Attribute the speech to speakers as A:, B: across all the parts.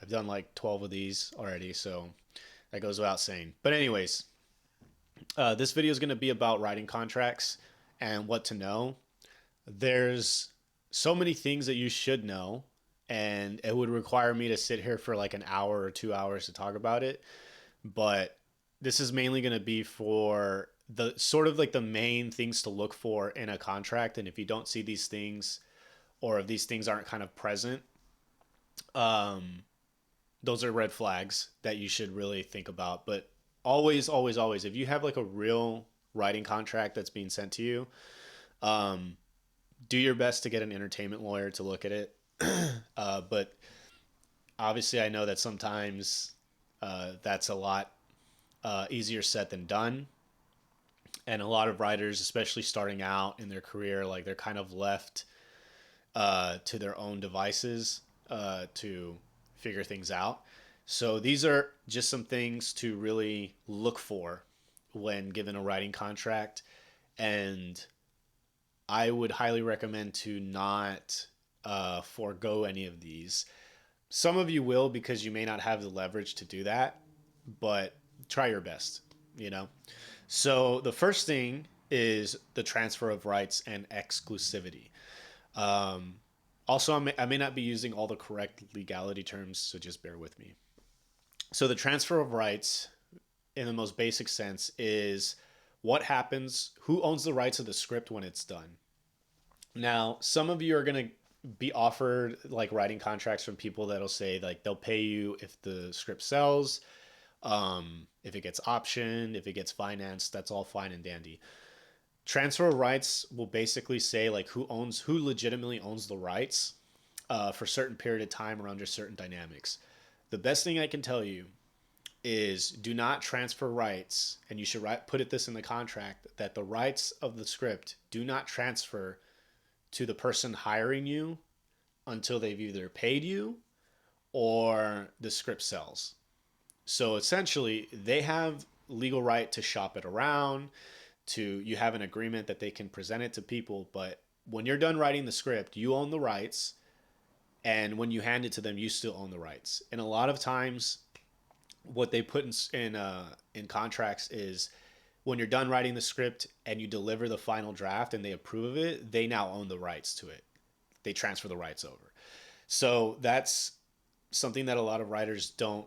A: I've done like 12 of these already, so that goes without saying. But anyways, this video is going to be about writing contracts and what to know. There's so many things that you should know, and it would require me to sit here for like an hour or 2 hours to talk about it. But this is mainly going to be for the sort of like the main things to look for in a contract. And if you don't see these things, or if these things aren't kind of present, um, those are red flags that you should really think about. But always, always, always, if you have like a real writing contract that's being sent to you, um, do your best to get an entertainment lawyer to look at it. But obviously, I know that sometimes that's a lot easier said than done. And a lot of writers, especially starting out in their career, like they're kind of left to their own devices to figure things out. So these are just some things to really look for when given a writing contract. And I would highly recommend to not forego any of these. Some of you will because you may not have the leverage to do that, but try your best, you know? So the first thing is the transfer of rights and exclusivity. Um, Also, I may not be using all the correct legality terms, so just bear with me. So, the transfer of rights, in the most basic sense, is what happens, who owns the rights of the script when it's done. Now, some of you are going to be offered like writing contracts from people that'll say like they'll pay you if the script sells, if it gets optioned, if it gets financed, that's all fine and dandy. Transfer of rights will basically say like who legitimately owns the rights for a certain period of time or under certain dynamics. The best thing I can tell you is do not transfer rights, and you should put it this in the contract that the rights of the script do not transfer to the person hiring you until they've either paid you or the script sells. So essentially, they have legal right to shop it around, to you have an agreement that they can present it to people, but when you're done writing the script, you own the rights, and when you hand it to them, you still own the rights. And a lot of times, what they put in contracts is when you're done writing the script and you deliver the final draft and they approve of it, they now own the rights to it. They transfer the rights over. So that's something that a lot of writers don't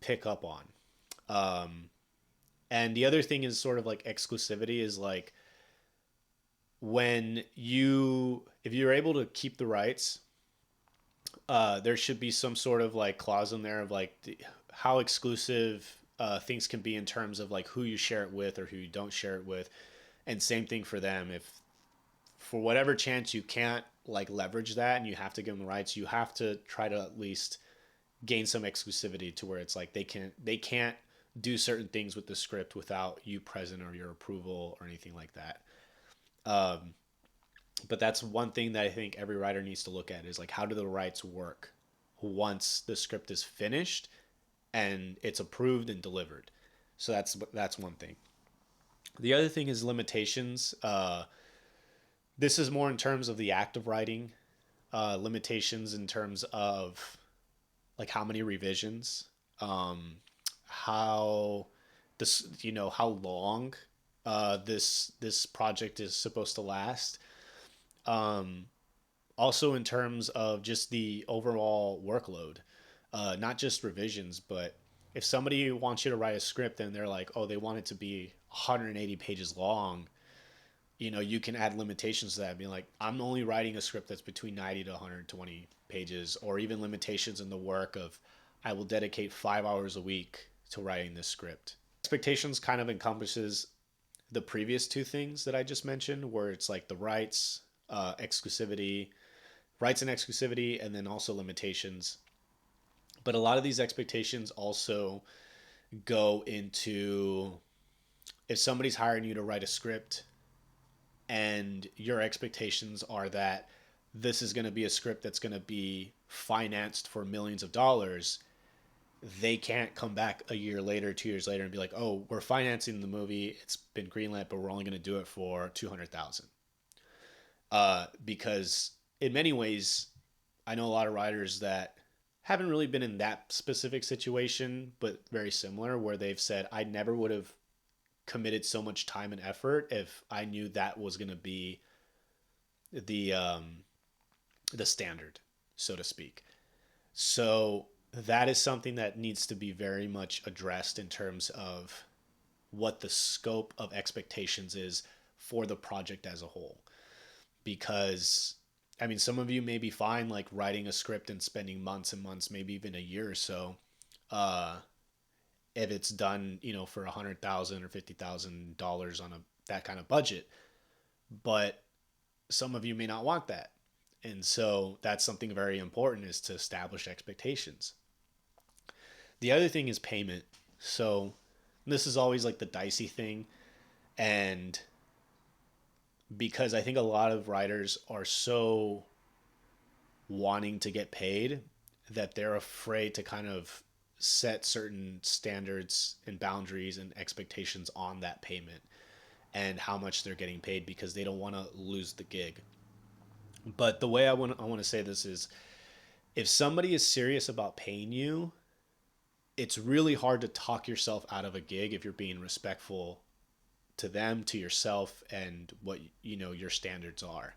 A: pick up on. Um, and the other thing is sort of like exclusivity is like when you, if you're able to keep the rights, there should be some sort of like clause in there of like how exclusive things can be in terms of like who you share it with or who you don't share it with. And same thing for them. If for whatever chance you can't like leverage that and you have to give them the rights, you have to try to at least gain some exclusivity to where it's like they can't do certain things with the script without you present or your approval or anything like that. Um, but that's one thing that I think every writer needs to look at is like how do the rights work once the script is finished and it's approved and delivered. So that's one thing. The other thing is limitations. This is more in terms of the act of writing. Limitations in terms of like how many revisions, how this how long this project is supposed to last. Um, Also in terms of just the overall workload, not just revisions, but if somebody wants you to write a script and they're like, oh, they want it to be 180 pages long, you can add limitations to that. Being like, I'm only writing a script that's between 90 to 120 pages, or even limitations in the work of, I will dedicate 5 hours a week to writing this script. Expectations kind of encompasses the previous two things that I just mentioned, where it's like the exclusivity, rights and exclusivity, and then also limitations. But a lot of these expectations also go into if somebody's hiring you to write a script and your expectations are that this is going to be a script that's going to be financed for millions of dollars, they can't come back a year later, 2 years later, and be like, "Oh, we're financing the movie. It's been greenlit, but we're only going to do it for 200,000." Because in many ways, I know a lot of writers that haven't really been in that specific situation, but very similar, where they've said, I never would have committed so much time and effort if I knew that was going to be the the standard, so to speak. So that is something that needs to be very much addressed in terms of what the scope of expectations is for the project as a whole. Because, I mean, some of you may be fine like writing a script and spending months and months, maybe even a year or so, uh, if it's done, for $100,000 or $50,000 on a that kind of budget. But some of you may not want that, and so that's something very important, is to establish expectations. The other thing is payment. So this is always like the dicey thing, and because I think a lot of writers are so wanting to get paid that they're afraid to kind of set certain standards and boundaries and expectations on that payment and how much they're getting paid, because they don't want to lose the gig. But the way I want to say this is, if somebody is serious about paying you, it's really hard to talk yourself out of a gig if you're being respectful to them, to yourself, and what your standards are.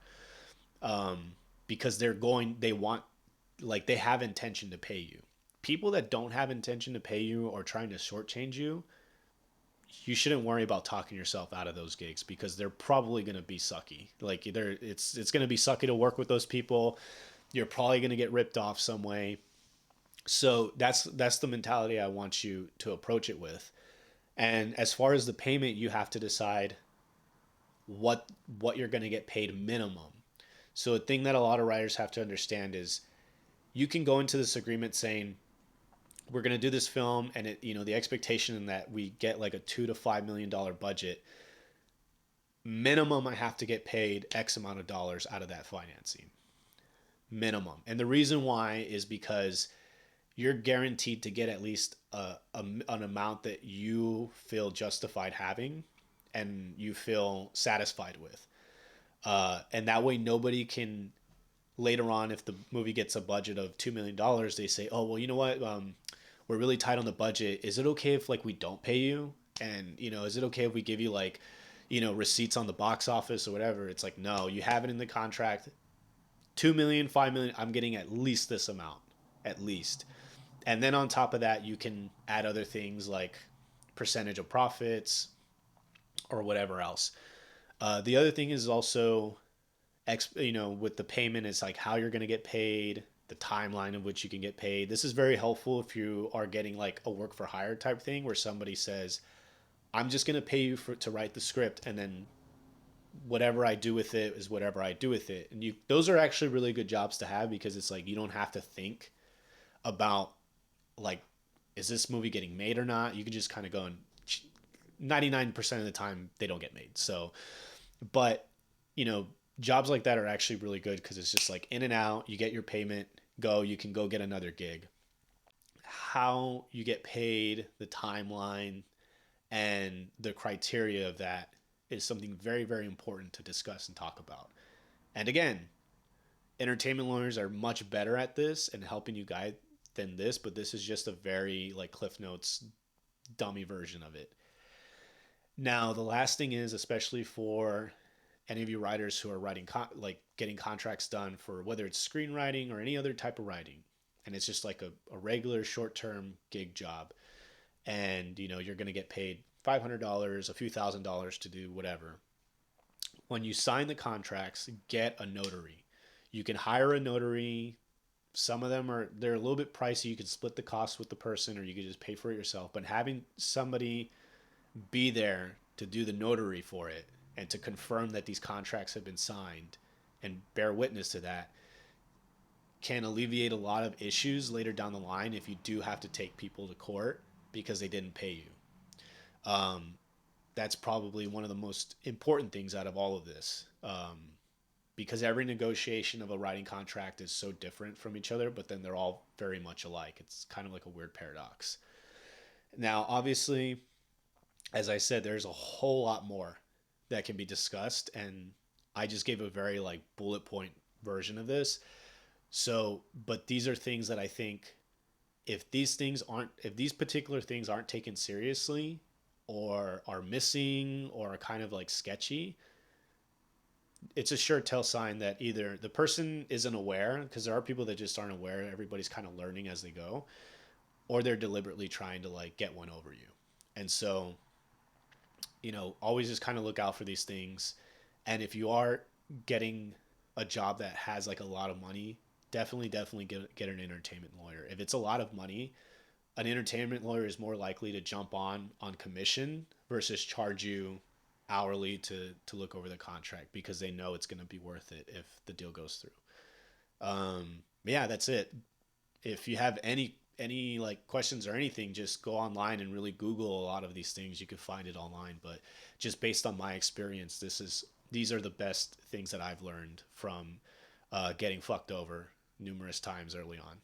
A: Because they want, like, they have intention to pay you. People that don't have intention to pay you or trying to shortchange you, you shouldn't worry about talking yourself out of those gigs, because they're probably going to be sucky. Like, it's going to be sucky to work with those people. You're probably going to get ripped off some way. So that's the mentality I want you to approach it with. And as far as the payment, you have to decide what you're going to get paid minimum. So a thing that a lot of writers have to understand is, you can go into this agreement saying, we're going to do this film, and the expectation that we get like a $2 to $5 million budget minimum. I have to get paid X amount of dollars out of that financing minimum. And the reason why is because you're guaranteed to get at least an amount that you feel justified having and you feel satisfied with. And that way nobody can later on, if the movie gets a budget of $2 million, they say, oh, well, you know what? We're really tight on the budget. Is it okay if like we don't pay you? And, is it okay if we give you like, receipts on the box office or whatever? It's like, no, you have it in the contract. 2 million, 5 million, I'm getting at least this amount, at least. And then on top of that, you can add other things like percentage of profits or whatever else. The other thing is also, with the payment, it's like how you're going to get paid, the timeline of which you can get paid. This is very helpful if you are getting like a work for hire type thing, where somebody says, I'm just going to pay you to write the script, and then whatever I do with it is whatever I do with it. And those are actually really good jobs to have, because it's like you don't have to think about like, is this movie getting made or not? You can just kind of go, and 99% of the time they don't get made. So, but jobs like that are actually really good, because it's just like in and out, you get your payment, you can go get another gig. How you get paid, the timeline, and the criteria of that is something very, very important to discuss and talk about. And again, entertainment lawyers are much better at this and helping you guide than this, but this is just a very like Cliff Notes dummy version of it. Now, the last thing is, especially for any of you writers who are like getting contracts done for whether it's screenwriting or any other type of writing, and it's just like a regular short-term gig job, and you're going to get paid $500, a few $1,000s to do whatever. When you sign the contracts, get a notary. You can hire a notary. Some of them they're a little bit pricey. You can split the cost with the person, or you can just pay for it yourself. But having somebody be there to do the notary for it and to confirm that these contracts have been signed and bear witness to that can alleviate a lot of issues later down the line if you do have to take people to court because they didn't pay you. That's probably one of the most important things out of all of this, because every negotiation of a writing contract is so different from each other, but then they're all very much alike. It's kind of like a weird paradox. Now, obviously, as I said, there's a whole lot more that can be discussed, and I just gave a very like bullet point version of this. So, but these are things that I think if these particular things aren't taken seriously or are missing or are kind of like sketchy, it's a sure tell sign that either the person isn't aware, because there are people that just aren't aware, everybody's kind of learning as they go, or they're deliberately trying to like get one over you. And so, always just kind of look out for these things. And if you are getting a job that has like a lot of money, definitely get an entertainment lawyer. If it's a lot of money, an entertainment lawyer is more likely to jump on commission versus charge you hourly to look over the contract, because they know it's going to be worth it if the deal goes through. Yeah, that's it. If you have any like questions or anything, just go online and really Google a lot of these things. You could find it online, but just based on my experience, these are the best things that I've learned from getting fucked over numerous times early on.